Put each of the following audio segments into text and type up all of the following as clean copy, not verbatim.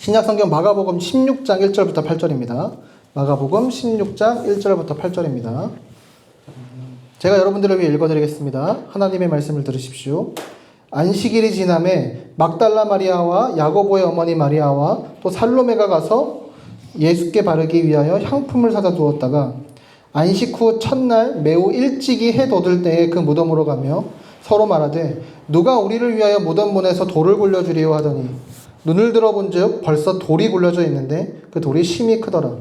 신약성경 마가복음 16장 1절부터 8절입니다. 마가복음 16장 1절부터 8절입니다. 제가 여러분들을 위해 읽어드리겠습니다. 하나님의 말씀을 들으십시오. 안식일이 지남에 막달라 마리아와 야고보의 어머니 마리아와 또 살로메가 가서 예수께 바르기 위하여 향품을 사다 두었다가 안식 후 첫날 매우 일찍이 해 돋을 때에 그 무덤으로 가며 서로 말하되 누가 우리를 위하여 무덤 문에서 돌을 굴려주리요 하더니 눈을 들어본즉 벌써 돌이 굴려져 있는데 그 돌이 심히 크더라.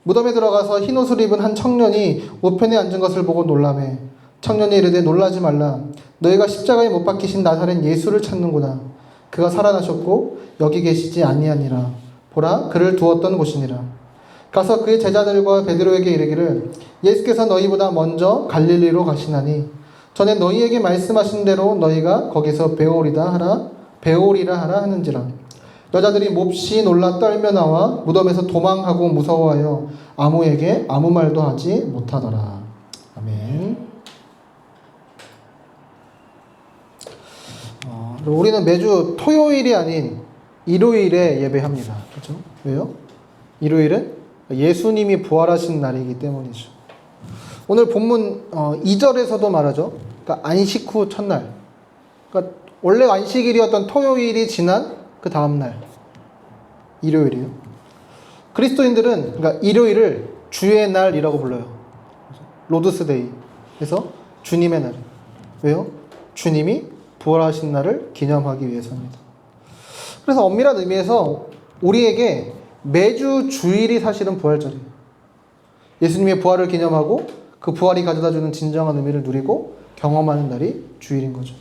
무덤에 들어가서 흰옷을 입은 한 청년이 우편에 앉은 것을 보고 놀라매 청년이 이르되 놀라지 말라. 너희가 십자가에 못 박히신 나사렛 예수를 찾는구나. 그가 살아나셨고 여기 계시지 아니하니라. 보라 그를 두었던 곳이니라. 가서 그의 제자들과 베드로에게 이르기를 예수께서 너희보다 먼저 갈릴리로 가시나니 전에 너희에게 말씀하신 대로 너희가 거기서 배우리라 하라 하는지라. 여자들이 몹시 놀라 떨며 나와 무덤에서 도망하고 무서워하여 아무에게 아무 말도 하지 못하더라. 아멘. 우리는 매주 토요일이 아닌 일요일에 예배합니다. 그렇죠? 왜요? 일요일은 예수님이 부활하신 날이기 때문이죠. 오늘 본문 2절에서도 말하죠. 그러니까 안식 후 첫날. 그러니까 원래 안식일이었던 토요일이 지난 그 다음날 일요일이에요. 그리스도인들은 그러니까 일요일을 주의 날이라고 불러요. 로드스데이. 그래서 주님의 날. 왜요? 주님이 부활하신 날을 기념하기 위해서입니다. 그래서 엄밀한 의미에서 우리에게 매주 주일이 사실은 부활절이에요. 예수님의 부활을 기념하고 그 부활이 가져다주는 진정한 의미를 누리고 경험하는 날이 주일인 거죠.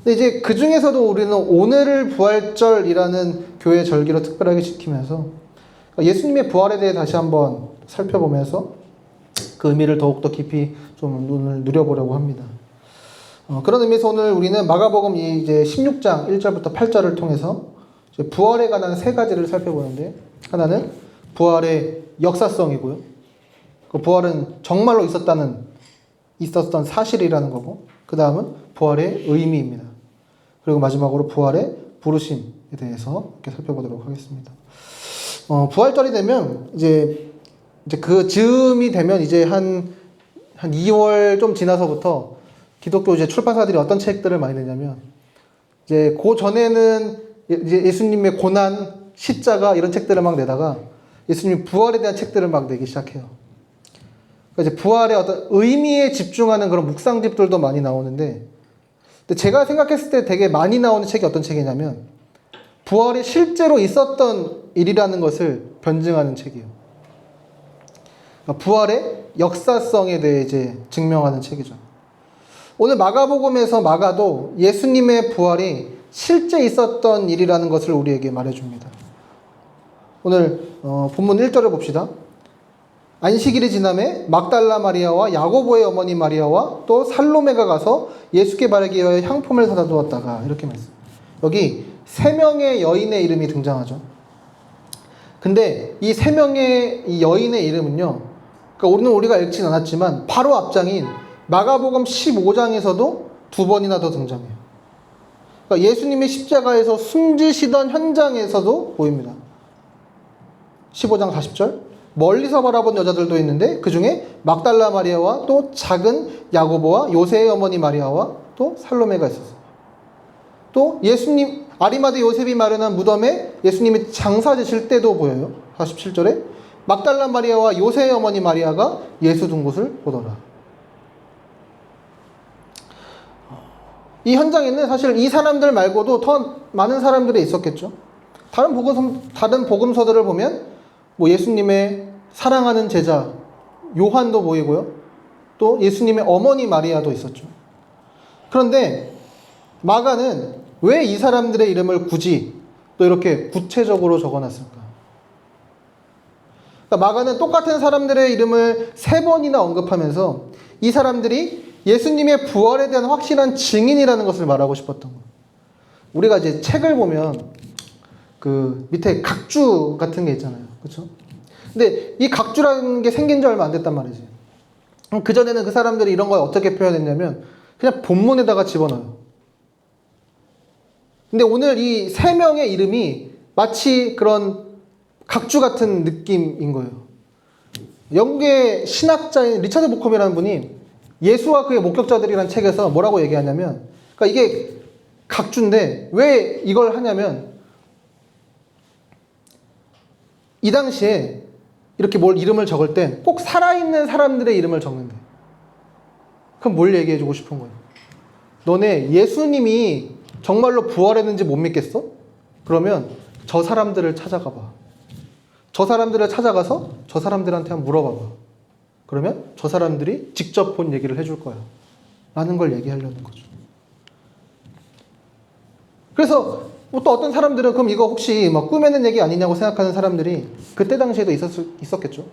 근데 이제 그 중에서도 우리는 오늘을 부활절이라는 교회 절기로 특별하게 지키면서 예수님의 부활에 대해 다시 한번 살펴보면서 그 의미를 더욱더 깊이 좀 눈을 누려보려고 합니다. 그런 의미에서 오늘 우리는 마가복음 이제 16장 1절부터 8절을 통해서 이제 부활에 관한 세 가지를 살펴보는데, 하나는 부활의 역사성이고요. 그 부활은 정말로 있었던 사실이라는 거고, 그 다음은 부활의 의미입니다. 그리고 마지막으로 부활의 부르심에 대해서 이렇게 살펴보도록 하겠습니다. 부활절이 되면 이제 그 즈음이 되면 이제 한 2월 좀 지나서부터 기독교 이제 출판사들이 어떤 책들을 많이 내냐면, 이제 그 전에는 이제 예수님의 고난, 십자가 이런 책들을 막 내다가 예수님 부활에 대한 책들을 막 내기 시작해요. 그러니까 이제 부활의 어떤 의미에 집중하는 그런 묵상집들도 많이 나오는데, 근데 제가 생각했을 때 되게 많이 나오는 책이 어떤 책이냐면 부활이 실제로 있었던 일이라는 것을 변증하는 책이에요. 그러니까 부활의 역사성에 대해 이제 증명하는 책이죠. 오늘 마가복음에서 마가도 예수님의 부활이 실제 있었던 일이라는 것을 우리에게 말해줍니다. 오늘 본문 1절을 봅시다. 안식일이 지남에 막달라 마리아와 야고보의 어머니 마리아와 또 살로메가 가서 예수께 바르기 위하여 향품을 사다 두었다가, 이렇게 말씀. 여기 3명의 여인의 이름이 등장하죠. 근데 이 3명의 이 여인의 이름은요, 그러니까 우리가 읽진 않았지만 바로 앞장인 마가복음 15장에서도 2번이나 더 등장해요. 그러니까 예수님의 십자가에서 숨지시던 현장에서도 보입니다. 15장 40절. 멀리서 바라본 여자들도 있는데 그 중에 막달라 마리아와 또 작은 야고보와 요새의 어머니 마리아와 또 살로메가 있었어요. 또 예수님 아리마대 요셉이 마련한 무덤에 예수님이 장사 지실 때도 보여요. 47절에 막달라 마리아와 요새의 어머니 마리아가 예수 둔 곳을 보더라. 이 현장에는 사실 이 사람들 말고도 더 많은 사람들이 있었겠죠. 다른 복음서들을 보면 뭐 예수님의 사랑하는 제자 요한도 보이고요. 또 예수님의 어머니 마리아도 있었죠. 그런데 마가는 왜 이 사람들의 이름을 굳이 또 이렇게 구체적으로 적어놨을까? 그러니까 마가는 똑같은 사람들의 이름을 3번이나 언급하면서 이 사람들이 예수님의 부활에 대한 확실한 증인이라는 것을 말하고 싶었던 거예요. 우리가 이제 책을 보면 그 밑에 각주 같은 게 있잖아요. 그렇죠? 근데 이 각주라는 게 생긴 지 얼마 안 됐단 말이지. 그전에는 그 사람들이 이런 걸 어떻게 표현했냐면 그냥 본문에다가 집어넣어요. 근데 오늘 이 3명의 이름이 마치 그런 각주 같은 느낌인 거예요. 영국의 신학자인 리처드 보컴이라는 분이 예수와 그의 목격자들이라는 책에서 뭐라고 얘기하냐면, 그러니까 이게 각주인데 왜 이걸 하냐면, 이 당시에 이렇게 뭘 이름을 적을 땐 꼭 살아있는 사람들의 이름을 적는데, 그럼 뭘 얘기해주고 싶은 거예요? 너네 예수님이 정말로 부활했는지 못 믿겠어? 그러면 저 사람들을 찾아가 봐. 저 사람들을 찾아가서 저 사람들한테 한번 물어봐 봐. 그러면 저 사람들이 직접 본 얘기를 해줄 거야. 라는 걸 얘기하려는 거죠. 그래서 또 어떤 사람들은 그럼 이거 혹시 막 꾸며낸 얘기 아니냐고 생각하는 사람들이 그때 당시에도 있었겠죠.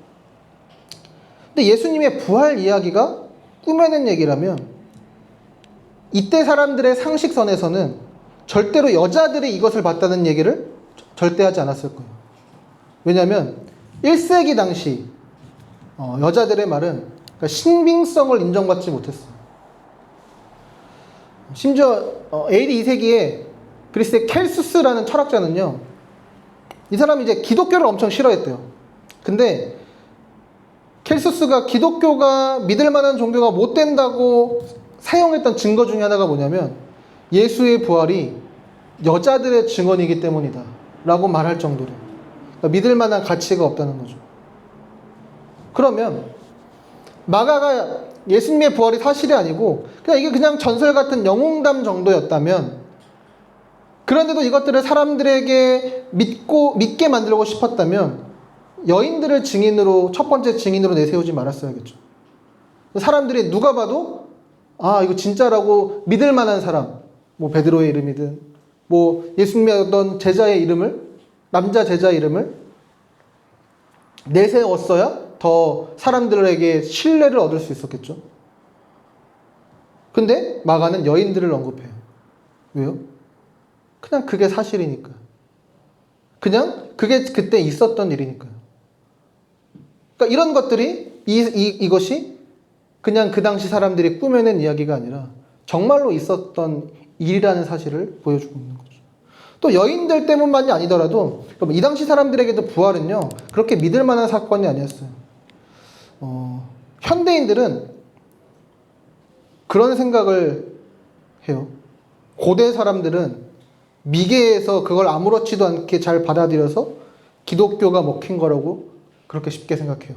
근데 예수님의 부활 이야기가 꾸며낸 얘기라면 이때 사람들의 상식선에서는 절대로 여자들이 이것을 봤다는 얘기를 절대 하지 않았을 거예요. 왜냐하면 1세기 당시 여자들의 말은 그러니까 신빙성을 인정받지 못했어요. 심지어 AD 2세기에 그리스의 켈수스라는 철학자는요, 이 사람이 이제 기독교를 엄청 싫어했대요. 근데 켈수스가 기독교가 믿을 만한 종교가 못 된다고 사용했던 증거 중에 하나가 뭐냐면 예수의 부활이 여자들의 증언이기 때문이다 라고 말할 정도로, 그러니까 믿을 만한 가치가 없다는 거죠. 그러면 마가가 예수님의 부활이 사실이 아니고 그냥 이게 그냥 전설 같은 영웅담 정도였다면, 그런데도 이것들을 사람들에게 믿게 만들고 싶었다면 여인들을 증인으로, 첫 번째 증인으로 내세우지 말았어야겠죠. 사람들이 누가 봐도 아 이거 진짜라고 믿을 만한 사람, 뭐 베드로의 이름이든 뭐 예수님의 어떤 제자의 이름을, 남자 제자 이름을 내세웠어야 더 사람들에게 신뢰를 얻을 수 있었겠죠. 근데 마가는 여인들을 언급해요. 왜요? 그냥 그게 사실이니까. 그냥 그게 그때 있었던 일이니까요. 그러니까 이런 것들이 이것이 그냥 그 당시 사람들이 꾸며낸 이야기가 아니라 정말로 있었던 일이라는 사실을 보여주고 있는 거죠. 또 여인들 때문만이 아니더라도 이 당시 사람들에게도 부활은요 그렇게 믿을 만한 사건이 아니었어요. 현대인들은 그런 생각을 해요. 고대 사람들은 미개해서 그걸 아무렇지도 않게 잘 받아들여서 기독교가 먹힌 거라고 그렇게 쉽게 생각해요.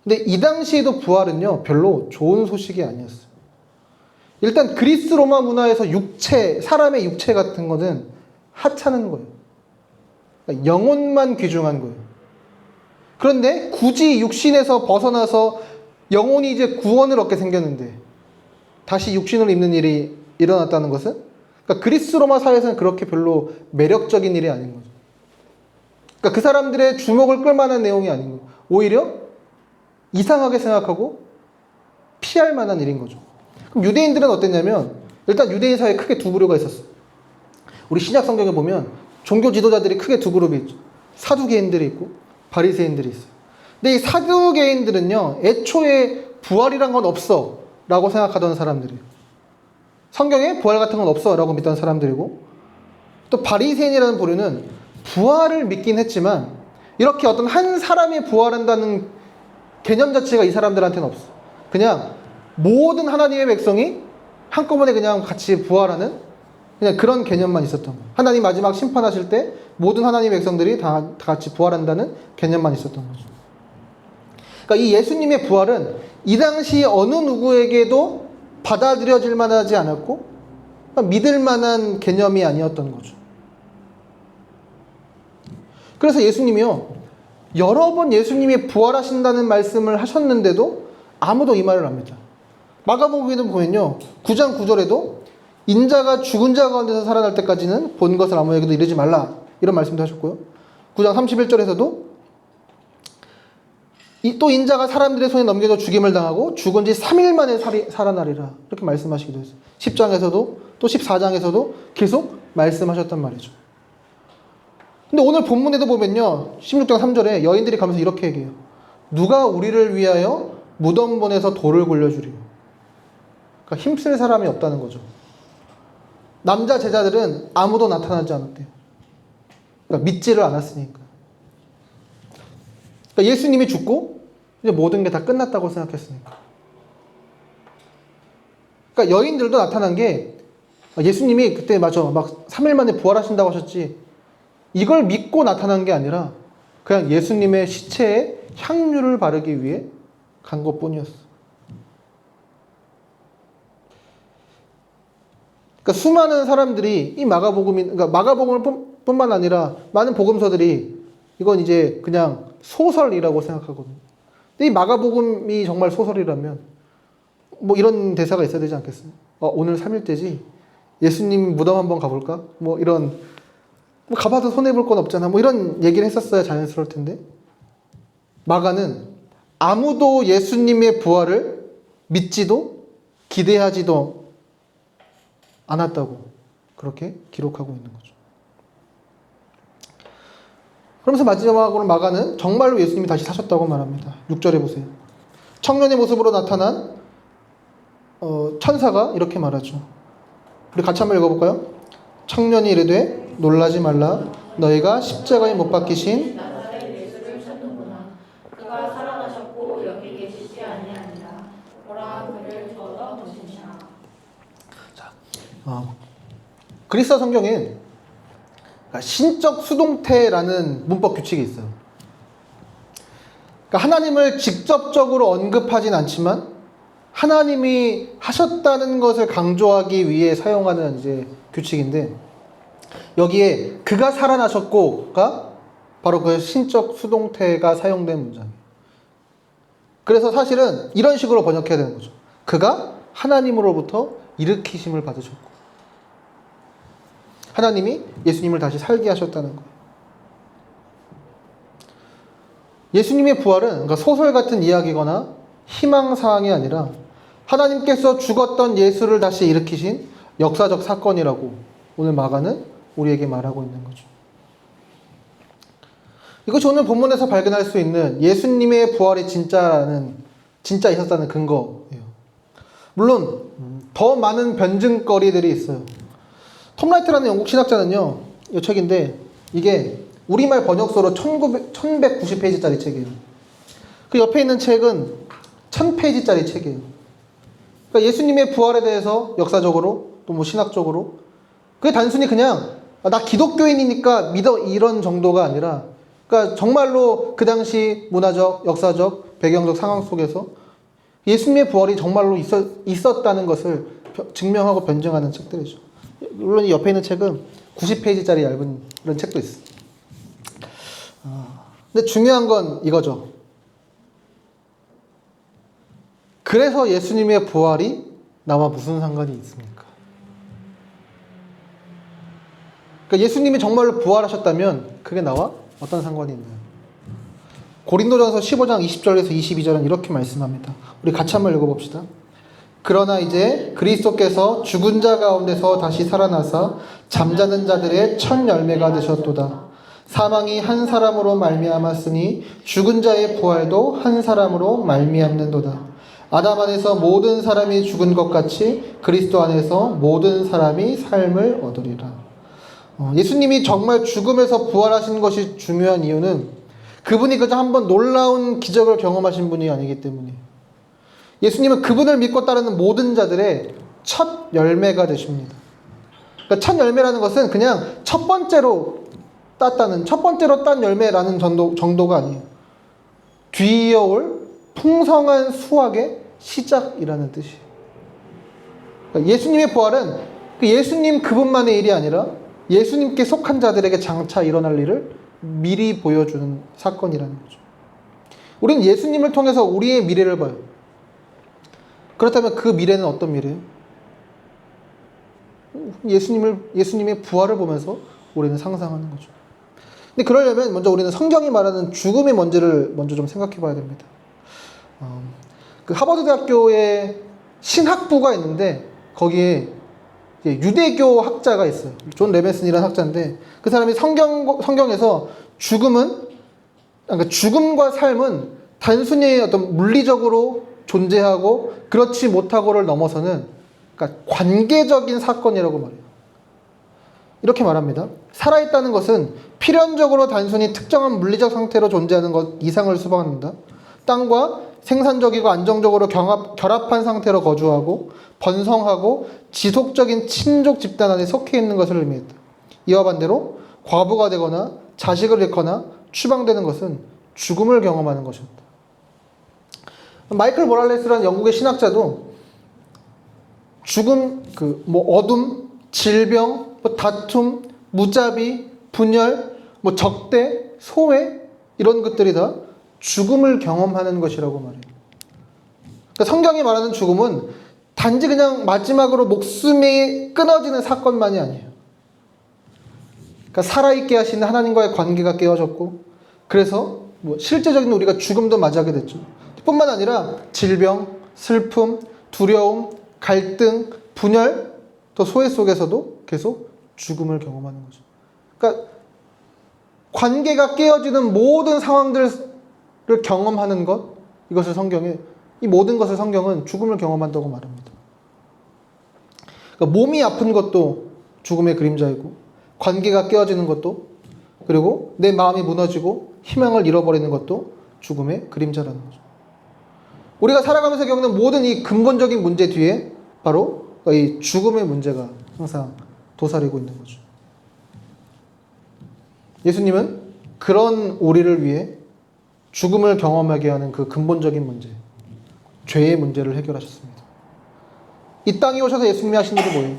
근데 이 당시에도 부활은요 별로 좋은 소식이 아니었어요. 일단 그리스 로마 문화에서 육체, 사람의 육체 같은 거는 하찮은 거예요. 그러니까 영혼만 귀중한 거예요. 그런데 굳이 육신에서 벗어나서 영혼이 이제 구원을 얻게 생겼는데 다시 육신을 입는 일이 일어났다는 것은, 그러니까 그리스 로마 사회에서는 그렇게 별로 매력적인 일이 아닌 거죠. 그러니까 그 사람들의 주목을 끌만한 내용이 아닌 거예요. 오히려 이상하게 생각하고 피할 만한 일인 거죠. 그럼 유대인들은 어땠냐면, 일단 유대인 사회에 크게 두 부류가 있었어요. 우리 신약 성경에 보면 종교 지도자들이 크게 두 그룹이 있죠. 사두개인들이 있고 바리새인들이 있어요. 근데 이 사두개인들은요 애초에 부활이란 건 없어 라고 생각하던 사람들이에요. 성경에 부활 같은 건 없어 라고 믿던 사람들이고, 또 바리새인이라는 부류는 부활을 믿긴 했지만 이렇게 어떤 한 사람이 부활한다는 개념 자체가 이 사람들한테는 없어. 그냥 모든 하나님의 백성이 한꺼번에 그냥 같이 부활하는 그냥 그런 개념만 있었던 거예요. 하나님 마지막 심판하실 때 모든 하나님의 백성들이 다 같이 부활한다는 개념만 있었던 거죠. 그러니까 이 예수님의 부활은 이 당시 어느 누구에게도 받아들여질 만하지 않았고 믿을 만한 개념이 아니었던 거죠. 그래서 예수님이요 여러 번 예수님이 부활하신다는 말씀을 하셨는데도 아무도 이 말을 합니다. 마가복음에도 보면요 9장 9절에도 인자가 죽은 자 가운데서 살아날 때까지는 본 것을 아무에게도 이르지 말라 이런 말씀도 하셨고요. 9장 31절에서도 또 인자가 사람들의 손에 넘겨져 죽임을 당하고 죽은 지 3일 만에 살아나리라 이렇게 말씀하시기도 했어요. 10장에서도 또 14장에서도 계속 말씀하셨단 말이죠. 근데 오늘 본문에도 보면요 16장 3절에 여인들이 가면서 이렇게 얘기해요. 누가 우리를 위하여 무덤본에서 돌을 굴려주리요. 그러니까 힘쓸 사람이 없다는 거죠. 남자 제자들은 아무도 나타나지 않았대요. 그러니까 믿지를 않았으니까. 그러니까 예수님이 죽고 이제 모든 게 다 끝났다고 생각했으니까. 그러니까 여인들도 나타난 게 예수님이 그때 막 3일 만에 부활하신다고 하셨지, 이걸 믿고 나타난 게 아니라 그냥 예수님의 시체에 향유를 바르기 위해 간 것뿐이었어. 그러니까 수많은 사람들이 이 그러니까 마가복음을 뿐만 아니라 많은 복음서들이 이건 이제 그냥 소설이라고 생각하거든요. 근데 이 마가복음이 정말 소설이라면 뭐 이런 대사가 있어야 되지 않겠어요? 오늘 3일째지? 예수님 무덤 한번 가볼까? 뭐 이런, 뭐 가봐도 손해볼 건 없잖아. 뭐 이런 얘기를 했었어야 자연스러울 텐데. 마가는 아무도 예수님의 부활을 믿지도 기대하지도 않았다고 그렇게 기록하고 있는 거죠. 그러면서 마지막으로 마가는 정말로 예수님이 다시 사셨다고 말합니다. 6절에 보세요. 청년의 모습으로 나타난 천사가 이렇게 말하죠. 우리 같이 한번 읽어볼까요? 청년이 이르되 놀라지 말라. 너희가 십자가에 못 박히신 나사렛 예수를 찾는구나. 그가 살아나셨고 여기 계시지 아니하니라. 보라 그를 저어 보시니라. 그리스어 성경엔 신적 수동태라는 문법 규칙이 있어요. 그러니까 하나님을 직접적으로 언급하진 않지만 하나님이 하셨다는 것을 강조하기 위해 사용하는 이제 규칙인데, 여기에 그가 살아나셨고가 바로 그 신적 수동태가 사용된 문장이에요. 그래서 사실은 이런 식으로 번역해야 되는 거죠. 그가 하나님으로부터 일으키심을 받으셨고 하나님이 예수님을 다시 살게 하셨다는 거예요. 예수님의 부활은 그러니까 소설 같은 이야기거나 희망사항이 아니라 하나님께서 죽었던 예수를 다시 일으키신 역사적 사건이라고 오늘 마가는 우리에게 말하고 있는 거죠. 이것이 오늘 본문에서 발견할 수 있는 예수님의 부활이 진짜 있었다는 근거예요. 물론 더 많은 변증거리들이 있어요. 톰 라이트라는 영국 신학자는요, 이 책인데 이게 우리말 번역서로 1190페이지짜리 책이에요. 그 옆에 있는 책은 1000페이지짜리 책이에요. 그러니까 예수님의 부활에 대해서 역사적으로 또 뭐 신학적으로 그게 단순히 그냥 나 기독교인이니까 믿어 이런 정도가 아니라, 그러니까 정말로 그 당시 문화적, 역사적, 배경적 상황 속에서 예수님의 부활이 정말로 있었다는 것을 증명하고 변증하는 책들이죠. 물론 이 옆에 있는 책은 90페이지짜리 얇은 그런 책도 있어요. 근데 중요한 건 이거죠. 그래서 예수님의 부활이 나와 무슨 상관이 있습니까? 그러니까 예수님이 정말로 부활하셨다면 그게 나와 어떤 상관이 있나요? 고린도전서 15장 20절에서 22절은 이렇게 말씀합니다. 우리 같이 한번 읽어봅시다. 그러나 이제 그리스도께서 죽은 자 가운데서 다시 살아나사 잠자는 자들의 첫 열매가 되셨도다. 사망이 한 사람으로 말미암았으니 죽은 자의 부활도 한 사람으로 말미암는도다. 아담 안에서 모든 사람이 죽은 것 같이 그리스도 안에서 모든 사람이 삶을 얻으리라. 예수님이 정말 죽음에서 부활하신 것이 중요한 이유는 그분이 그저 한번 놀라운 기적을 경험하신 분이 아니기 때문이에요. 예수님은 그분을 믿고 따르는 모든 자들의 첫 열매가 되십니다. 그러니까 첫 열매라는 것은 그냥 첫 번째로 딴 열매라는 정도가 아니에요. 뒤이어올 풍성한 수확의 시작이라는 뜻이에요. 그러니까 예수님의 부활은 예수님 그분만의 일이 아니라 예수님께 속한 자들에게 장차 일어날 일을 미리 보여주는 사건이라는 거죠. 우리는 예수님을 통해서 우리의 미래를 봐요. 그렇다면 그 미래는 어떤 미래예요? 예수님의 부활을 보면서 우리는 상상하는 거죠. 근데 그러려면 먼저 우리는 성경이 말하는 죽음의 뭔지를 먼저 좀 생각해 봐야 됩니다. 그 하버드 대학교에 신학부가 있는데 거기에 유대교 학자가 있어요. 존 레벤슨이라는 학자인데 그 사람이 성경에서 그러니까 죽음과 삶은 단순히 어떤 물리적으로 존재하고 그렇지 못하고를 넘어서는 그러니까 관계적인 사건이라고 말해요. 이렇게 말합니다. 살아있다는 것은 필연적으로 단순히 특정한 물리적 상태로 존재하는 것 이상을 수반합니다. 땅과 생산적이고 안정적으로 결합한 상태로 거주하고 번성하고 지속적인 친족 집단 안에 속해 있는 것을 의미했다. 이와 반대로 과부가 되거나 자식을 잃거나 추방되는 것은 죽음을 경험하는 것이었다. 마이클 모랄레스라는 영국의 신학자도 죽음, 어둠, 질병, 다툼, 무자비, 분열, 적대, 소외 이런 것들이 다 죽음을 경험하는 것이라고 말해요. 그러니까 성경이 말하는 죽음은 단지 그냥 마지막으로 목숨이 끊어지는 사건만이 아니에요. 그러니까 살아있게 하시는 하나님과의 관계가 깨어졌고, 그래서 실제적인 우리가 죽음도 맞이하게 됐죠. 뿐만 아니라 질병, 슬픔, 두려움, 갈등, 분열, 또 소외 속에서도 계속 죽음을 경험하는 거죠. 그러니까 관계가 깨어지는 모든 상황들을 경험하는 것, 이것을 이 모든 것을 성경은 죽음을 경험한다고 말합니다. 그러니까 몸이 아픈 것도 죽음의 그림자이고, 관계가 깨어지는 것도, 그리고 내 마음이 무너지고 희망을 잃어버리는 것도 죽음의 그림자라는 거죠. 우리가 살아가면서 겪는 모든 이 근본적인 문제 뒤에 바로 이 죽음의 문제가 항상 도사리고 있는 거죠. 예수님은 그런 우리를 위해 죽음을 경험하게 하는 그 근본적인 문제, 죄의 문제를 해결하셨습니다. 이 땅에 오셔서 예수님이 하신 일이 뭐예요?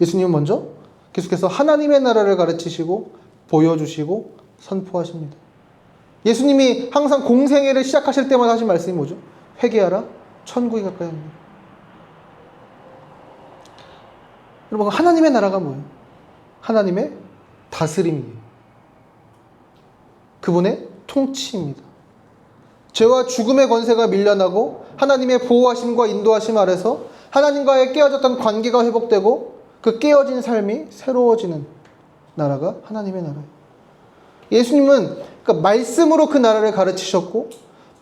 예수님은 먼저 계속해서 하나님의 나라를 가르치시고 보여주시고 선포하십니다. 예수님이 항상 공생애를 시작하실 때마다 하신 말씀이 뭐죠? 회개하라, 천국이 가까이 합니다. 여러분, 하나님의 나라가 뭐예요? 하나님의 다스림이에요. 그분의 통치입니다. 죄와 죽음의 권세가 밀려나고 하나님의 보호하심과 인도하심 아래서 하나님과의 깨어졌던 관계가 회복되고 그 깨어진 삶이 새로워지는 나라가 하나님의 나라예요. 예수님은 그러니까 말씀으로 그 나라를 가르치셨고,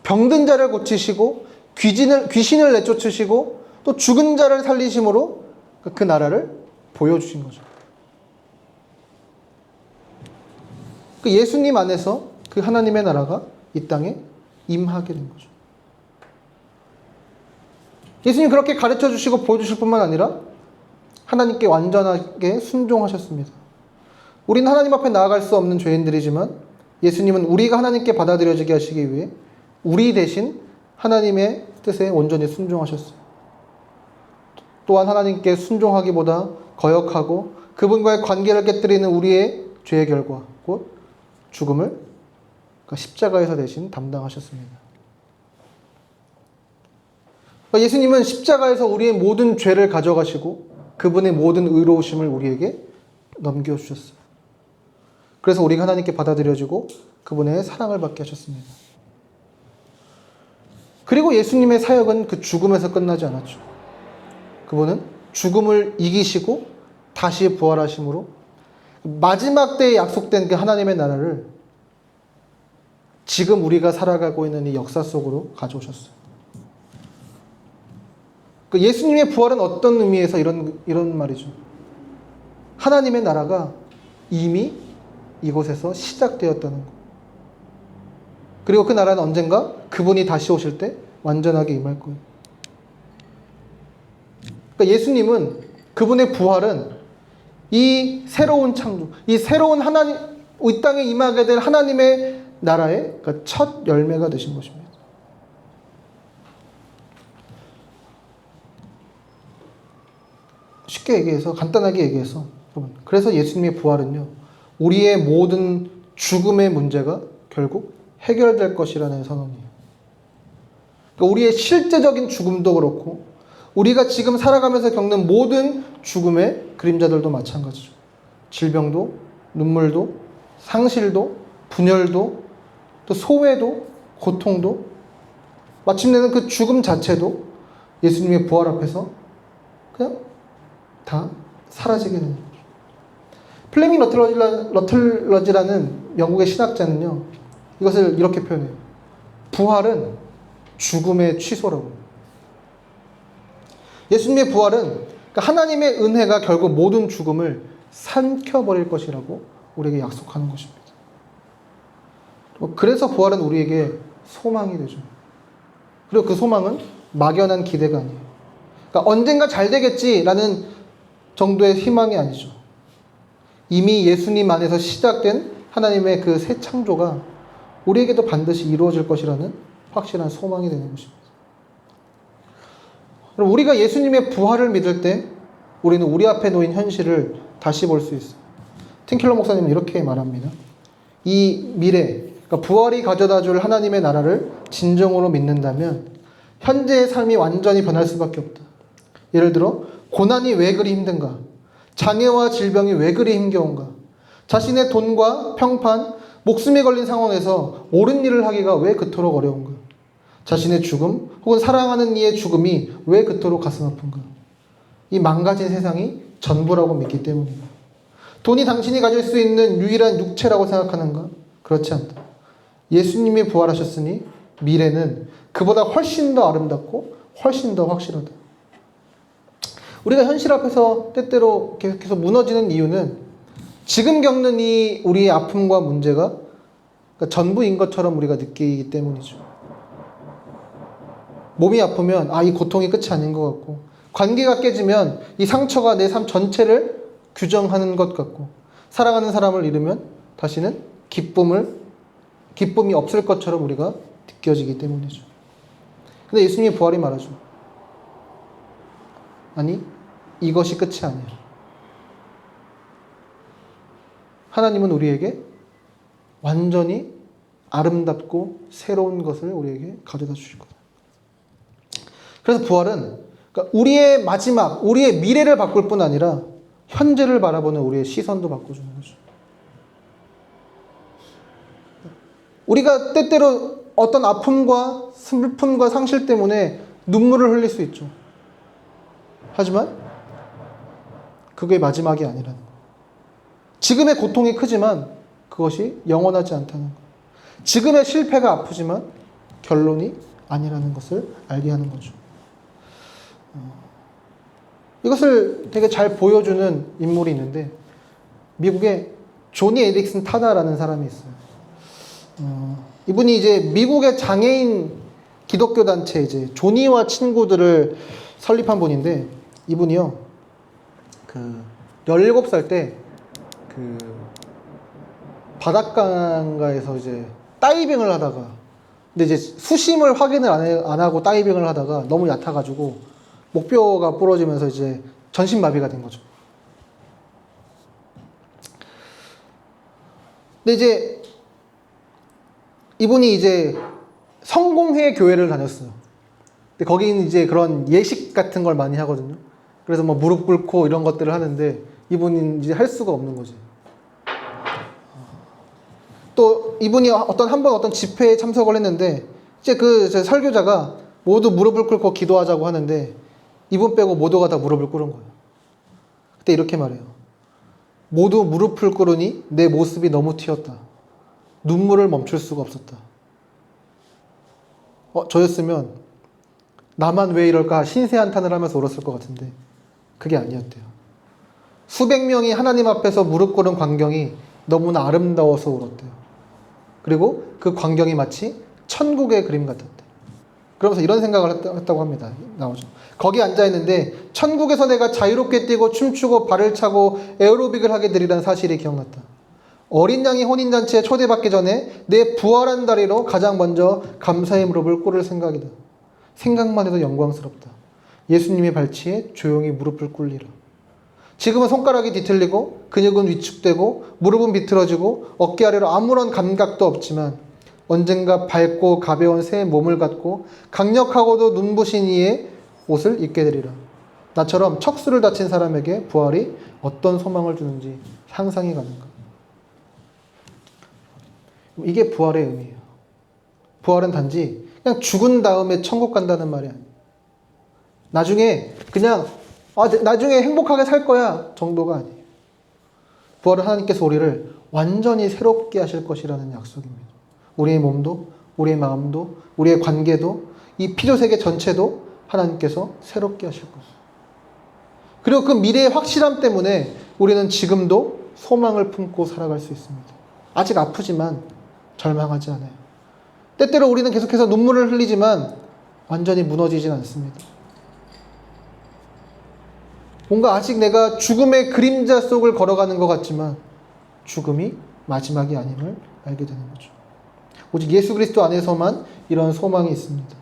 병든 자를 고치시고, 귀신을 내쫓으시고, 또 죽은 자를 살리심으로 그 나라를 보여주신 거죠. 그 예수님 안에서 그 하나님의 나라가 이 땅에 임하게 된 거죠. 예수님 그렇게 가르쳐 주시고 보여주실 뿐만 아니라 하나님께 완전하게 순종하셨습니다. 우리는 하나님 앞에 나아갈 수 없는 죄인들이지만 예수님은 우리가 하나님께 받아들여지게 하시기 위해 우리 대신 하나님의 뜻에 온전히 순종하셨어요. 또한 하나님께 순종하기보다 거역하고 그분과의 관계를 깨뜨리는 우리의 죄의 결과, 곧 죽음을 십자가에서 대신 담당하셨습니다. 예수님은 십자가에서 우리의 모든 죄를 가져가시고 그분의 모든 의로우심을 우리에게 넘겨주셨어요. 그래서 우리가 하나님께 받아들여지고 그분의 사랑을 받게 하셨습니다. 그리고 예수님의 사역은 그 죽음에서 끝나지 않았죠. 그분은 죽음을 이기시고 다시 부활하심으로 마지막 때에 약속된 그 하나님의 나라를 지금 우리가 살아가고 있는 이 역사 속으로 가져오셨어요. 그 예수님의 부활은 어떤 의미에서 이런 말이죠. 하나님의 나라가 이미 이곳에서 시작되었다는 것. 그리고 그 나라는 언젠가 그분이 다시 오실 때 완전하게 임할 거예요. 그러니까 예수님은, 그분의 부활은 이 새로운 창조, 이 새로운 하나님, 이 땅에 임하게 될 하나님의 나라의 첫 열매가 되신 것입니다. 쉽게 얘기해서, 간단하게 얘기해서, 그래서 예수님의 부활은요, 우리의 모든 죽음의 문제가 결국 해결될 것이라는 선언이에요. 그러니까 우리의 실제적인 죽음도 그렇고 우리가 지금 살아가면서 겪는 모든 죽음의 그림자들도 마찬가지죠. 질병도, 눈물도, 상실도, 분열도, 또 소외도, 고통도, 마침내는 그 죽음 자체도 예수님의 부활 앞에서 그냥 다 사라지게 되는 거죠. 플레밍 러틀러지라는 영국의 신학자는요, 이것을 이렇게 표현해요. 부활은 죽음의 취소라고. 예수님의 부활은 하나님의 은혜가 결국 모든 죽음을 삼켜버릴 것이라고 우리에게 약속하는 것입니다. 그래서 부활은 우리에게 소망이 되죠. 그리고 그 소망은 막연한 기대가 아니에요. 그러니까 언젠가 잘 되겠지라는 정도의 희망이 아니죠. 이미 예수님 안에서 시작된 하나님의 그 새 창조가 우리에게도 반드시 이루어질 것이라는 확실한 소망이 되는 것입니다. 그럼 우리가 예수님의 부활을 믿을 때 우리는 우리 앞에 놓인 현실을 다시 볼 수 있어요. 팀킬러 목사님은 이렇게 말합니다. 이 미래, 그러니까 부활이 가져다 줄 하나님의 나라를 진정으로 믿는다면 현재의 삶이 완전히 변할 수밖에 없다. 예를 들어 고난이 왜 그리 힘든가? 장애와 질병이 왜 그리 힘겨운가? 자신의 돈과 평판, 목숨이 걸린 상황에서 옳은 일을 하기가 왜 그토록 어려운가? 자신의 죽음 혹은 사랑하는 이의 죽음이 왜 그토록 가슴 아픈가? 이 망가진 세상이 전부라고 믿기 때문이다. 돈이 당신이 가질 수 있는 유일한 육체라고 생각하는가? 그렇지 않다. 예수님이 부활하셨으니 미래는 그보다 훨씬 더 아름답고 훨씬 더 확실하다. 우리가 현실 앞에서 때때로 계속해서 무너지는 이유는 지금 겪는 이 우리의 아픔과 문제가 그러니까 전부인 것처럼 우리가 느끼기 때문이죠. 몸이 아프면 이 고통이 끝이 아닌 것 같고, 관계가 깨지면 이 상처가 내 삶 전체를 규정하는 것 같고, 사랑하는 사람을 잃으면 다시는 기쁨이 없을 것처럼 우리가 느껴지기 때문이죠. 근데 예수님의 부활이 말하죠. 아니, 이것이 끝이 아니야. 하나님은 우리에게 완전히 아름답고 새로운 것을 우리에게 가져다 주실 거다. 그래서 부활은 그러니까 우리의 마지막, 우리의 미래를 바꿀 뿐 아니라 현재를 바라보는 우리의 시선도 바꿔주는 거죠. 우리가 때때로 어떤 아픔과 슬픔과 상실 때문에 눈물을 흘릴 수 있죠. 하지만 그게 마지막이 아니라는 거예요. 지금의 고통이 크지만 그것이 영원하지 않다는 거예요. 지금의 실패가 아프지만 결론이 아니라는 것을 알게 하는 거죠. 이것을 되게 잘 보여주는 인물이 있는데 미국에 조니 에릭슨 타다라는 사람이 있어요. 이분이 이제 미국의 장애인 기독교 단체 이제 조니와 친구들을 설립한 분인데 이분이요 17살 때 바닷가에서 이제 다이빙을 하다가 근데 이제 수심을 확인을 안 하고 다이빙을 하다가 너무 얕아가지고 목뼈가 부러지면서 이제 전신마비가 된 거죠. 근데 이제 이분이 이제 성공회 교회를 다녔어요. 근데 거기는 이제 그런 예식 같은 걸 많이 하거든요. 그래서 뭐 무릎 꿇고 이런 것들을 하는데 이분은 이제 할 수가 없는 거지. 또 이분이 한 번 어떤 집회에 참석을 했는데 이제 그 설교자가 모두 무릎을 꿇고 기도하자고 하는데 이분 빼고 모두가 다 무릎을 꿇은 거예요. 그때 이렇게 말해요. 모두 무릎을 꿇으니 내 모습이 너무 튀었다. 눈물을 멈출 수가 없었다. 저였으면 나만 왜 이럴까 신세한탄을 하면서 울었을 것 같은데 그게 아니었대요. 수백 명이 하나님 앞에서 무릎 꿇은 광경이 너무나 아름다워서 울었대요. 그리고 그 광경이 마치 천국의 그림 같았대요. 그러면서 이런 생각을 했다고 합니다. 나오죠. 거기 앉아있는데 천국에서 내가 자유롭게 뛰고 춤추고 발을 차고 에어로빅을 하게 되리라는 사실이 기억났다. 어린 양이 혼인잔치에 초대받기 전에 내 부활한 다리로 가장 먼저 감사의 무릎을 꿇을 생각이다. 생각만 해도 영광스럽다. 예수님의 발치에 조용히 무릎을 꿇리라. 지금은 손가락이 뒤틀리고 근육은 위축되고 무릎은 비틀어지고 어깨 아래로 아무런 감각도 없지만 언젠가 밝고 가벼운 새 몸을 갖고 강력하고도 눈부신 이의 옷을 입게 되리라. 나처럼 척수를 다친 사람에게 부활이 어떤 소망을 주는지 상상이 가는가. 이게 부활의 의미예요. 부활은 단지 그냥 죽은 다음에 천국 간다는 말이 아니에요. 나중에 그냥 나중에 행복하게 살 거야 정도가 아니에요. 부활은 하나님께서 우리를 완전히 새롭게 하실 것이라는 약속입니다. 우리의 몸도 우리의 마음도 우리의 관계도 이 피조세계 전체도 하나님께서 새롭게 하실 것이에요. 그리고 그 미래의 확실함 때문에 우리는 지금도 소망을 품고 살아갈 수 있습니다. 아직 아프지만 절망하지 않아요. 때때로 우리는 계속해서 눈물을 흘리지만 완전히 무너지진 않습니다. 뭔가 아직 내가 죽음의 그림자 속을 걸어가는 것 같지만 죽음이 마지막이 아님을 알게 되는 거죠. 오직 예수 그리스도 안에서만 이런 소망이 있습니다.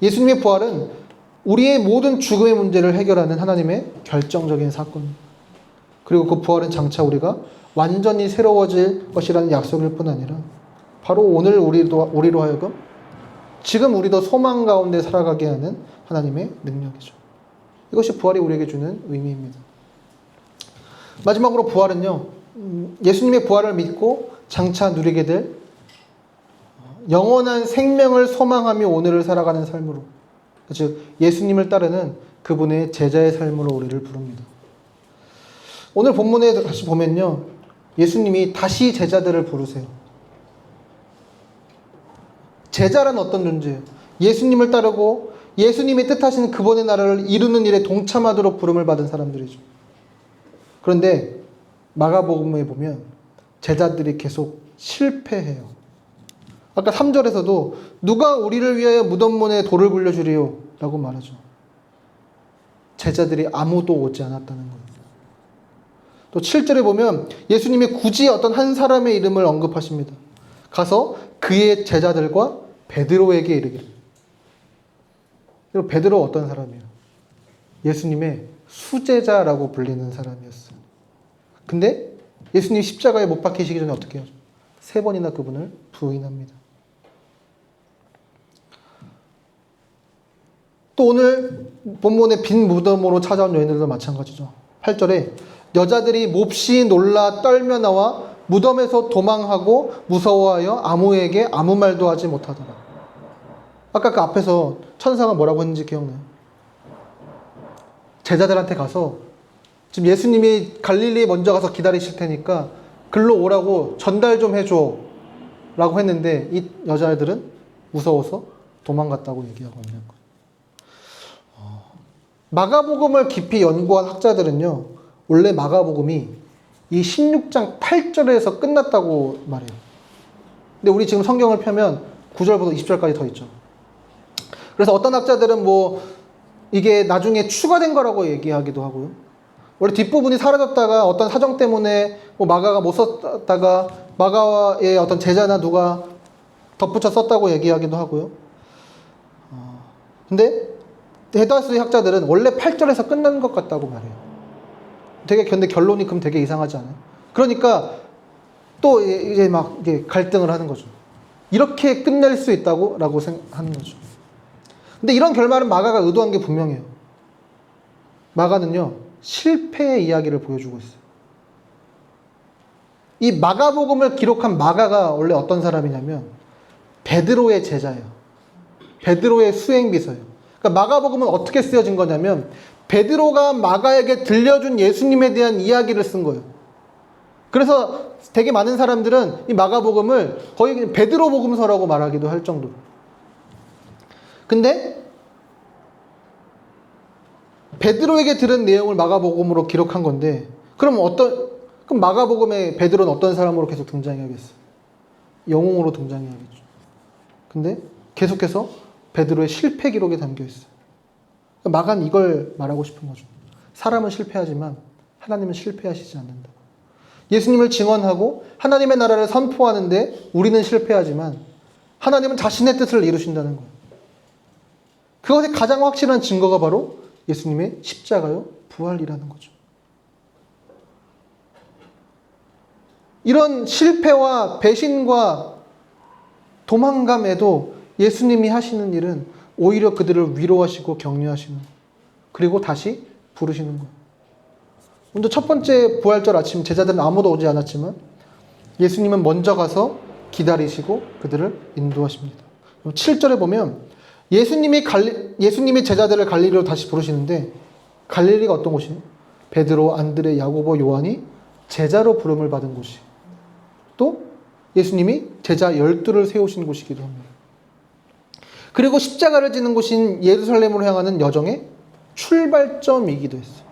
예수님의 부활은 우리의 모든 죽음의 문제를 해결하는 하나님의 결정적인 사건입니다. 그리고 그 부활은 장차 우리가 완전히 새로워질 것이라는 약속일 뿐 아니라 바로 오늘 우리로 하여금 지금 우리도 소망 가운데 살아가게 하는 하나님의 능력이죠. 이것이 부활이 우리에게 주는 의미입니다. 마지막으로 부활은요, 예수님의 부활을 믿고 장차 누리게 될 영원한 생명을 소망하며 오늘을 살아가는 삶으로, 즉 예수님을 따르는 그분의 제자의 삶으로 우리를 부릅니다. 오늘 본문에 다시 보면요, 예수님이 다시 제자들을 부르세요. 제자란 어떤 존재예요? 예수님을 따르고 예수님이 뜻하신 그분의 나라를 이루는 일에 동참하도록 부름을 받은 사람들이죠. 그런데 마가복음에 보면 제자들이 계속 실패해요. 아까 3절에서도 누가 우리를 위하여 무덤문에 돌을 굴려주리요? 라고 말하죠. 제자들이 아무도 오지 않았다는 거예요. 또 7절에 보면 예수님이 굳이 어떤 한 사람의 이름을 언급하십니다. 가서 그의 제자들과 베드로에게 이르기를. 그리고 베드로 어떤 사람이에요? 예수님의 수제자라고 불리는 사람이었어요. 근데 예수님 십자가에 못 박히시기 전에 어떻게 해요? 3번이나 그분을 부인합니다. 또 오늘 본문의 빈 무덤으로 찾아온 여인들도 마찬가지죠. 8절에 여자들이 몹시 놀라 떨며 나와 무덤에서 도망하고 무서워하여 아무에게 아무 말도 하지 못하더라. 아까 그 앞에서 천사가 뭐라고 했는지 기억나요? 제자들한테 가서 지금 예수님이 갈릴리에 먼저 가서 기다리실 테니까 글로 오라고 전달 좀 해줘 라고 했는데 이 여자애들은 무서워서 도망갔다고 얘기하고 있는 거예요. 마가복음을 깊이 연구한 학자들은요, 원래 마가복음이 이 16장 8절에서 끝났다고 말해요. 근데 우리 지금 성경을 펴면 9절부터 20절까지 더 있죠. 그래서 어떤 학자들은 이게 나중에 추가된 거라고 얘기하기도 하고요. 원래 뒷부분이 사라졌다가 어떤 사정 때문에 마가가 못 썼다가 마가의 어떤 제자나 누가 덧붙여 썼다고 얘기하기도 하고요. 근데 대다수의 학자들은 원래 8절에서 끝난 것 같다고 말해요. 근데 결론이 그럼 되게 이상하지 않아요? 그러니까 또 이제 막 이게 갈등을 하는 거죠. 이렇게 끝낼 수 있다고? 라고 생각하는 거죠. 근데 이런 결말은 마가가 의도한 게 분명해요. 마가는요, 실패의 이야기를 보여주고 있어요. 이 마가복음을 기록한 마가가 원래 어떤 사람이냐면 베드로의 제자예요. 베드로의 수행비서예요. 그러니까 마가복음은 어떻게 쓰여진 거냐면 베드로가 마가에게 들려준 예수님에 대한 이야기를 쓴 거예요. 그래서 되게 많은 사람들은 이 마가복음을 거의 베드로 복음서라고 말하기도 할 정도로. 근데 베드로에게 들은 내용을 마가복음으로 기록한 건데 그럼 마가복음에 베드로는 어떤 사람으로 계속 등장해야겠어요? 영웅으로 등장해야겠죠. 근데 계속해서 베드로의 실패 기록에 담겨 있어요. 마가는 이걸 말하고 싶은 거죠. 사람은 실패하지만 하나님은 실패하시지 않는다. 예수님을 증언하고 하나님의 나라를 선포하는데 우리는 실패하지만 하나님은 자신의 뜻을 이루신다는 거예요. 그것의 가장 확실한 증거가 바로 예수님의 십자가요, 부활이라는 거죠. 이런 실패와 배신과 도망감에도 예수님이 하시는 일은 오히려 그들을 위로하시고 격려하시는, 그리고 다시 부르시는 거예요. 먼저 첫 번째 부활절 아침 제자들은 아무도 오지 않았지만 예수님은 먼저 가서 기다리시고 그들을 인도하십니다. 7절에 보면 예수님이 제자들을 갈릴리로 다시 부르시는데 갈릴리가 어떤 곳이에요? 베드로, 안드레, 야고보, 요한이 제자로 부름을 받은 곳이, 또 예수님이 제자 12를 세우신 곳이기도 합니다. 그리고 십자가를 지는 곳인 예루살렘으로 향하는 여정의 출발점이기도 했어요.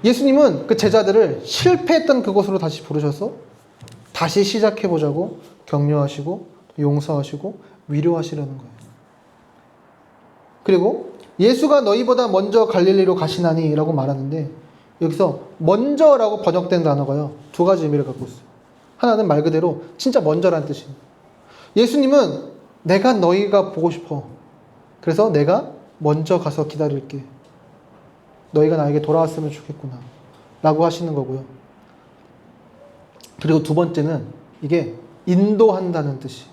예수님은 그 제자들을 실패했던 그곳으로 다시 부르셔서 다시 시작해보자고 격려하시고 용서하시고 위로하시려는 거예요. 그리고 예수가 너희보다 먼저 갈릴리로 가시나니 라고 말하는데 여기서 먼저라고 번역된 단어가요, 두 가지 의미를 갖고 있어요. 하나는 말 그대로 진짜 먼저라는 뜻이에요. 예수님은 내가 너희가 보고 싶어. 그래서 내가 먼저 가서 기다릴게. 너희가 나에게 돌아왔으면 좋겠구나 라고 하시는 거고요. 그리고 두 번째는 이게 인도한다는 뜻이.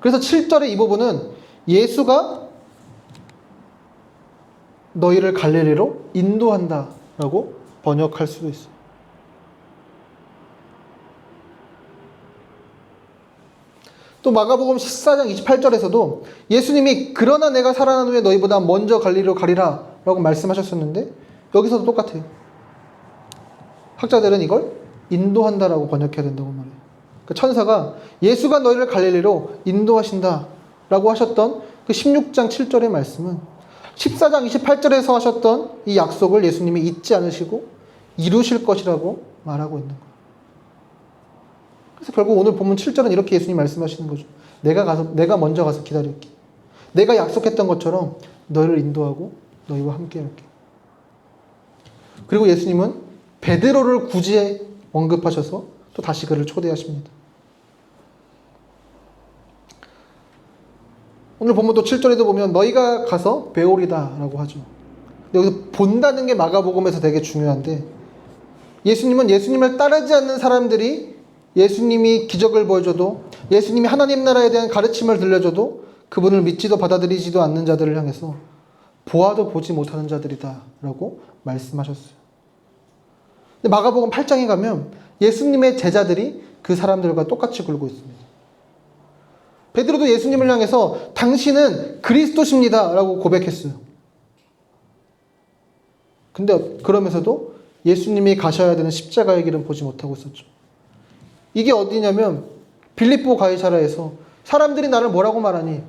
그래서 7절의 이 부분은 예수가 너희를 갈릴리로 인도한다 라고 번역할 수도 있어요. 또 마가복음 14장 28절에서도 예수님이 그러나 내가 살아난 후에 너희보다 먼저 갈릴리로 가리라 라고 말씀하셨었는데 여기서도 똑같아요. 학자들은 이걸 인도한다라고 번역해야 된다고 말해요. 그 천사가 예수가 너희를 갈릴리로 인도하신다 라고 하셨던 그 16장 7절의 말씀은 14장 28절에서 하셨던 이 약속을 예수님이 잊지 않으시고 이루실 것이라고 말하고 있는 거예요. 그래서 결국 오늘 본문 7절은 이렇게 예수님 말씀하시는 거죠. 내가 먼저 가서 기다릴게. 내가 약속했던 것처럼 너희를 인도하고 너희와 함께 할게. 그리고 예수님은 베드로를 굳이 언급하셔서 또 다시 그를 초대하십니다. 오늘 본문도 7절에도 보면 너희가 가서 배우리다 라고 하죠. 여기서 본다는 게 마가복음에서 되게 중요한데 예수님은 예수님을 따르지 않는 사람들이 예수님이 기적을 보여줘도 예수님이 하나님 나라에 대한 가르침을 들려줘도 그분을 믿지도 받아들이지도 않는 자들을 향해서 보아도 보지 못하는 자들이다 라고 말씀하셨어요. 근데 마가복음 8장에 가면 예수님의 제자들이 그 사람들과 똑같이 굴고 있습니다. 베드로도 예수님을 향해서 당신은 그리스도십니다 라고 고백했어요. 근데 그러면서도 예수님이 가셔야 되는 십자가의 길은 보지 못하고 있었죠. 이게 어디냐면 빌립보 가이사라에서 사람들이 나를 뭐라고 말하니?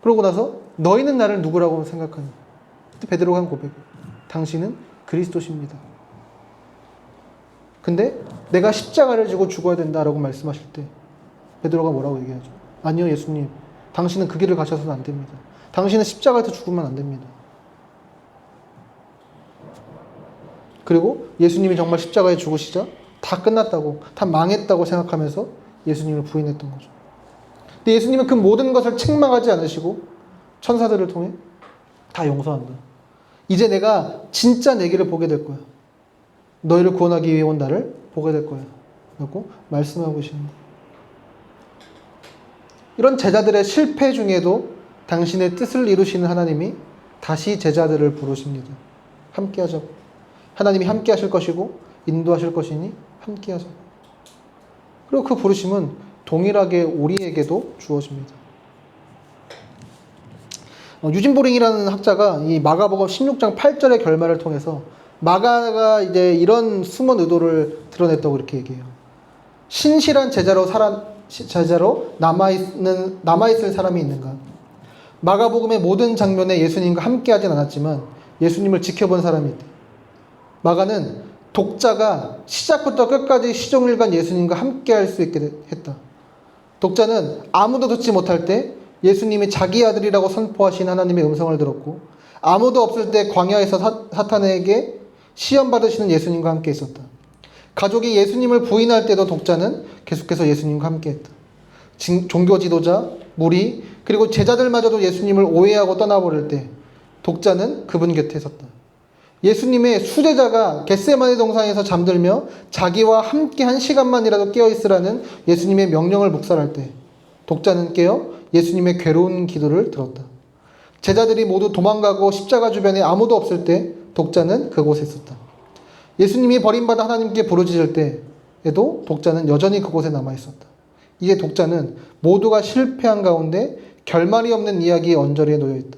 그러고 나서 너희는 나를 누구라고 생각하니? 그때 베드로가 한 고백. 당신은 그리스도십니다. 근데 내가 십자가를 지고 죽어야 된다라고 말씀하실 때 베드로가 뭐라고 얘기하죠? 아니요, 예수님. 당신은 그 길을 가셔서는 안 됩니다. 당신은 십자가에서 죽으면 안 됩니다. 그리고 예수님이 정말 십자가에 죽으시자 다 끝났다고, 다 망했다고 생각하면서 예수님을 부인했던 거죠. 근데 예수님은 그 모든 것을 책망하지 않으시고 천사들을 통해 다 용서한다. 이제 내가 진짜 내 길을 보게 될 거야. 너희를 구원하기 위해 온 나를 보게 될 거야. 라고 말씀하고 계십니다. 이런 제자들의 실패 중에도 당신의 뜻을 이루시는 하나님이 다시 제자들을 부르십니다. 함께 하자고. 하나님이 함께 하실 것이고 인도하실 것이니 함께 하자고. 그리고 그 부르심은 동일하게 우리에게도 주어집니다. 유진보링이라는 학자가 이 마가복음 16장 8절의 결말을 통해서 마가가 이제 이런 숨은 의도를 드러냈다고 이렇게 얘기해요. 신실한 제자로 남아있을 사람이 있는가? 마가복음의 모든 장면에 예수님과 함께하진 않았지만 예수님을 지켜본 사람이 있다. 마가는 독자가 시작부터 끝까지 시종일관 예수님과 함께할 수 있게 했다. 독자는 아무도 듣지 못할 때 예수님이 자기 아들이라고 선포하신 하나님의 음성을 들었고 아무도 없을 때 광야에서 사탄에게 시험받으시는 예수님과 함께 있었다. 가족이 예수님을 부인할 때도 독자는 계속해서 예수님과 함께했다. 종교 지도자, 무리, 그리고 제자들마저도 예수님을 오해하고 떠나버릴 때 독자는 그분 곁에 섰다. 예수님의 수제자가 겟세마네 동산에서 잠들며 자기와 함께 한 시간만이라도 깨어있으라는 예수님의 명령을 묵살할 때 독자는 깨어 예수님의 괴로운 기도를 들었다. 제자들이 모두 도망가고 십자가 주변에 아무도 없을 때 독자는 그곳에 있었다. 예수님이 버림받아 하나님께 부르짖을 때에도 독자는 여전히 그곳에 남아있었다. 이제 독자는 모두가 실패한 가운데 결말이 없는 이야기의 언저리에 놓여있다.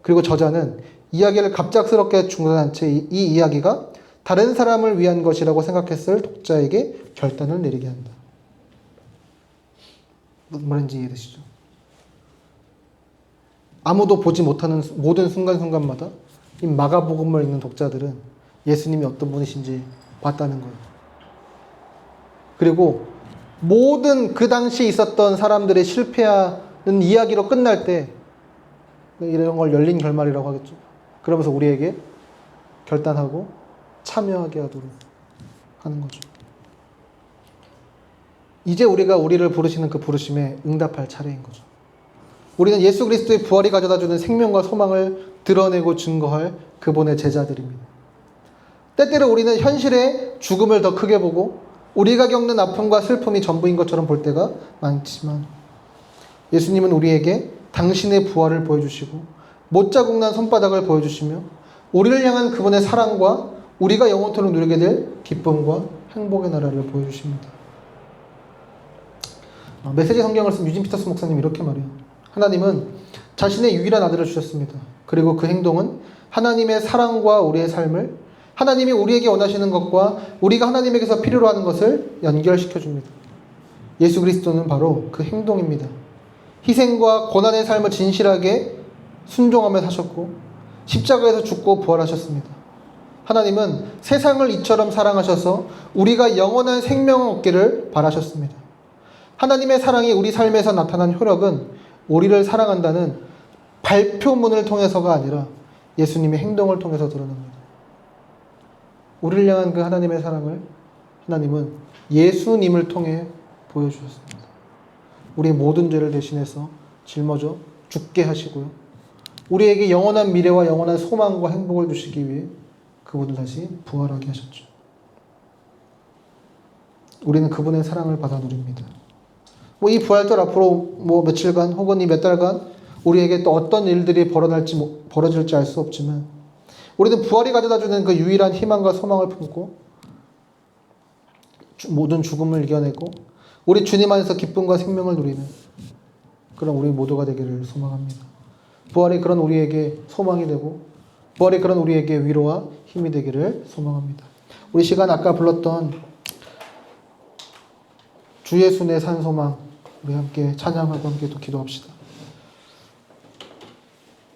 그리고 저자는 이야기를 갑작스럽게 중단한 채 이 이야기가 다른 사람을 위한 것이라고 생각했을 독자에게 결단을 내리게 한다. 무슨 말인지 이해되시죠? 아무도 보지 못하는 모든 순간순간마다 이 마가복음을 읽는 독자들은 예수님이 어떤 분이신지 봤다는 거예요. 그리고 모든 그 당시 있었던 사람들의 실패하는 이야기로 끝날 때 이런 걸 열린 결말이라고 하겠죠. 그러면서 우리에게 결단하고 참여하게 하도록 하는 거죠. 이제 우리가 우리를 부르시는 그 부르심에 응답할 차례인 거죠. 우리는 예수 그리스도의 부활이 가져다주는 생명과 소망을 드러내고 증거할 그분의 제자들입니다. 때때로 우리는 현실의 죽음을 더 크게 보고 우리가 겪는 아픔과 슬픔이 전부인 것처럼 볼 때가 많지만 예수님은 우리에게 당신의 부활을 보여주시고 못자국 난 손바닥을 보여주시며 우리를 향한 그분의 사랑과 우리가 영원토록 누리게 될 기쁨과 행복의 나라를 보여주십니다. 메시지 성경을 쓴 유진 피터스 목사님 이렇게 말해요. 하나님은 자신의 유일한 아들을 주셨습니다. 그리고 그 행동은 하나님의 사랑과 우리의 삶을 하나님이 우리에게 원하시는 것과 우리가 하나님에게서 필요로 하는 것을 연결시켜 줍니다. 예수 그리스도는 바로 그 행동입니다. 희생과 고난의 삶을 진실하게 순종하며 사셨고 십자가에서 죽고 부활하셨습니다. 하나님은 세상을 이처럼 사랑하셔서 우리가 영원한 생명을 얻기를 바라셨습니다. 하나님의 사랑이 우리 삶에서 나타난 효력은 우리를 사랑한다는 발표문을 통해서가 아니라 예수님의 행동을 통해서 드러납니다. 우리를 향한 그 하나님의 사랑을 하나님은 예수님을 통해 보여주셨습니다. 우리의 모든 죄를 대신해서 짊어져 죽게 하시고요. 우리에게 영원한 미래와 영원한 소망과 행복을 주시기 위해 그분을 다시 부활하게 하셨죠. 우리는 그분의 사랑을 받아 누립니다. 이 부활절 앞으로 며칠간 혹은 이 몇 달간 우리에게 또 어떤 일들이 벌어질지 알 수 없지만 우리는 부활이 가져다주는 그 유일한 희망과 소망을 품고 모든 죽음을 이겨내고 우리 주님 안에서 기쁨과 생명을 누리는 그런 우리 모두가 되기를 소망합니다. 부활이 그런 우리에게 소망이 되고 부활이 그런 우리에게 위로와 힘이 되기를 소망합니다. 우리 시간 아까 불렀던 주 예수의 산 소망 우리 함께 찬양하고 함께 또 기도합시다.